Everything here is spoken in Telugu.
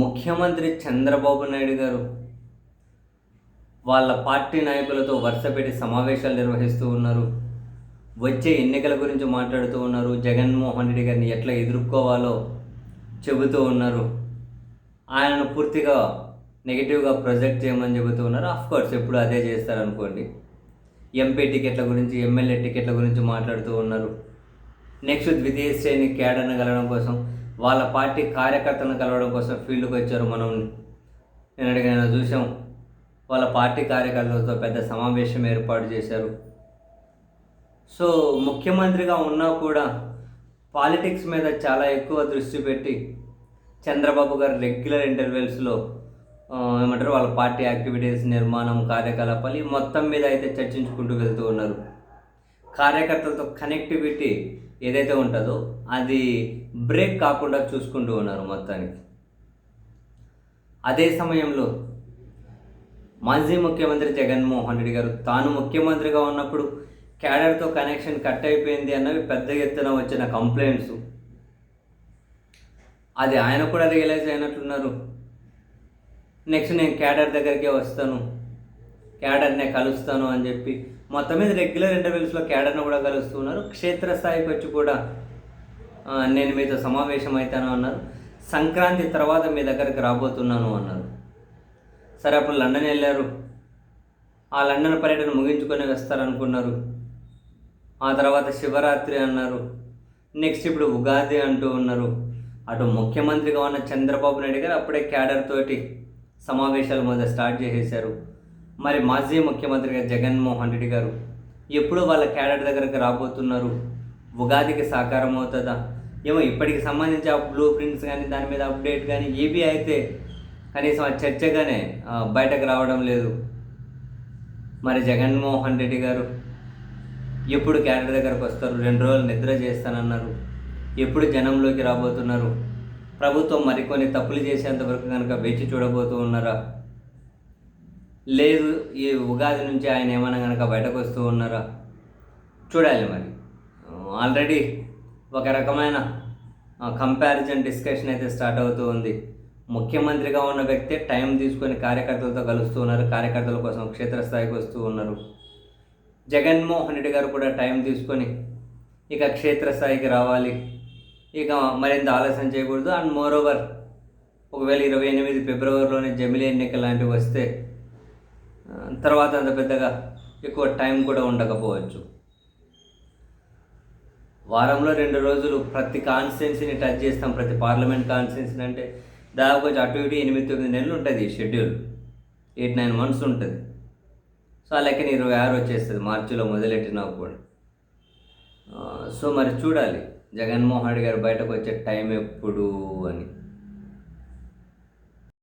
ముఖ్యమంత్రి చంద్రబాబు నాయుడు గారు వాళ్ళ పార్టీ నాయకులతో వరుసపెట్టి సమావేశాలు నిర్వహిస్తూ ఉన్నారు. వచ్చే ఎన్నికల గురించి మాట్లాడుతూ ఉన్నారు. జగన్మోహన్ రెడ్డి గారిని ఎట్లా ఎదుర్కోవాలో చెబుతూ ఉన్నారు. ఆయనను పూర్తిగా నెగిటివ్గా ప్రొజెక్ట్ చేయమని చెబుతూ ఉన్నారు. ఆఫ్కోర్స్ ఎప్పుడు అదే చేస్తారనుకోండి. ఎంపీ టికెట్ల గురించి, ఎమ్మెల్యే టికెట్ల గురించి మాట్లాడుతూ ఉన్నారు. నెక్స్ట్ ద్వితీయ శ్రేణి క్యాడర్ను కలవడం కోసం, వాళ్ళ పార్టీ కార్యకర్తలను కలవడం కోసం ఫీల్డ్కి వచ్చారు. మనం నిన్నటికైనా చూసాం. వాళ్ళ పార్టీ కార్యకర్తలతో పెద్ద సమావేశం ఏర్పాటు చేశారు. సో ముఖ్యమంత్రిగా ఉన్నా కూడా పాలిటిక్స్ మీద చాలా ఎక్కువ దృష్టి పెట్టి చంద్రబాబు గారు రెగ్యులర్ ఇంటర్వెల్స్లో ఏమంటారు వాళ్ళ పార్టీ యాక్టివిటీస్, నిర్మాణం, కార్యకలాపాలు మొత్తం మీద అయితే చర్చించుకుంటూ వెళ్తూ ఉన్నారు. కార్యకర్తలతో కనెక్టివిటీ ఏదైతే ఉంటుందో అది బ్రేక్ కాకుండా చూసుకుంటూ ఉన్నారు మొత్తానికి. అదే సమయంలో మాజీ ముఖ్యమంత్రి జగన్మోహన్ రెడ్డి గారు తాను ముఖ్యమంత్రిగా ఉన్నప్పుడు క్యాడర్తో కనెక్షన్ కట్ అయిపోయింది అన్నవి పెద్ద ఎత్తున వచ్చిన కంప్లైంట్స్. అది ఆయన కూడా రియలైజ్ అయినట్లున్నారు. నెక్స్ట్ నేను క్యాడర్ దగ్గరికే వస్తాను, క్యాడర్నే కలుస్తాను అని చెప్పి మొత్తం మీద రెగ్యులర్ ఇంటర్వ్యూస్లో క్యాడర్ను కూడా కలుస్తున్నారు. క్షేత్రస్థాయికి వచ్చి కూడా నేను మీతో సమావేశం అవుతాను అన్నారు. సంక్రాంతి తర్వాత మీ దగ్గరికి రాబోతున్నాను అన్నారు. సరే, అప్పుడు లండన్ వెళ్ళారు. ఆ లండన్ పర్యటన ముగించుకొని వస్తారనుకున్నారు. ఆ తర్వాత శివరాత్రి అన్నారు. నెక్స్ట్ ఇప్పుడు ఉగాది అంటూ ఉన్నారు. అటు ముఖ్యమంత్రిగా ఉన్న చంద్రబాబు నాయుడు గారు అప్పుడే క్యాడర్ తోటి సమావేశాలు మొదలు స్టార్ట్ చేసేశారు. మరి మాజీ ముఖ్యమంత్రిగా జగన్మోహన్ రెడ్డి గారు ఎప్పుడు వాళ్ళ క్యాడర్ దగ్గరకు రాబోతున్నారు? ఉగాదికి సాకారం అవుతుందా ఏమో? ఇప్పటికి సంబంధించి ఆ బ్లూ ప్రింట్స్ కానీ దాని మీద అప్డేట్ కానీ ఏవి అయితే కనీసం ఆ చర్చగానే బయటకు రావడం లేదు. మరి జగన్మోహన్ రెడ్డి గారు ఎప్పుడు క్యాడర్ దగ్గరకు వస్తారు? 2 రోజులు నిద్ర చేస్తానన్నారు. ఎప్పుడు జనంలోకి రాబోతున్నారు? ప్రభుత్వం మరికొన్ని తప్పులు చేసేంతవరకు కనుక వేచి చూడబోతూ ఉన్నారా? లేదు ఈ ఉగాది నుంచి ఆయన ఏమైనా కనుక బయటకు వస్తూ ఉన్నారా? చూడాలి. మరి ఆల్రెడీ ఒక రకమైన కంపారిజన్ డిస్కషన్ అయితే స్టార్ట్ అవుతూ ఉంది. ముఖ్యమంత్రిగా ఉన్న వ్యక్తే టైం తీసుకొని కార్యకర్తలతో కలుస్తూ ఉన్నారు, కార్యకర్తల కోసం క్షేత్రస్థాయికి వస్తూ ఉన్నారు. జగన్మోహన్ రెడ్డి గారు కూడా టైం తీసుకొని ఇక క్షేత్రస్థాయికి రావాలి, ఇక మరింత ఆలస్యం చేయకూడదు. అండ్ మోరోవర్ ఒకవేళ 28 ఫిబ్రవరిలోనే జమిలీ ఎన్నికలు లాంటివి వస్తే తర్వాత అంత పెద్దగా ఎక్కువ టైం కూడా ఉండకపోవచ్చు. వారంలో 2 రోజులు ప్రతి కాన్స్టిట్యున్సీని టచ్ చేస్తాం. ప్రతి పార్లమెంట్ కాన్స్టిట్యున్సీని అంటే దాదాపు అటు ఇటు 8-9 నెలలు ఉంటుంది షెడ్యూల్. 8-9 మంత్స్ ఉంటుంది. సో ఆ లెక్కన 26 వచ్చేస్తుంది మార్చిలో మొదలెట్టినా కూడా. సో మరి చూడాలి జగన్మోహన్ రెడ్డి గారు బయటకు వచ్చే టైం ఎప్పుడు అని.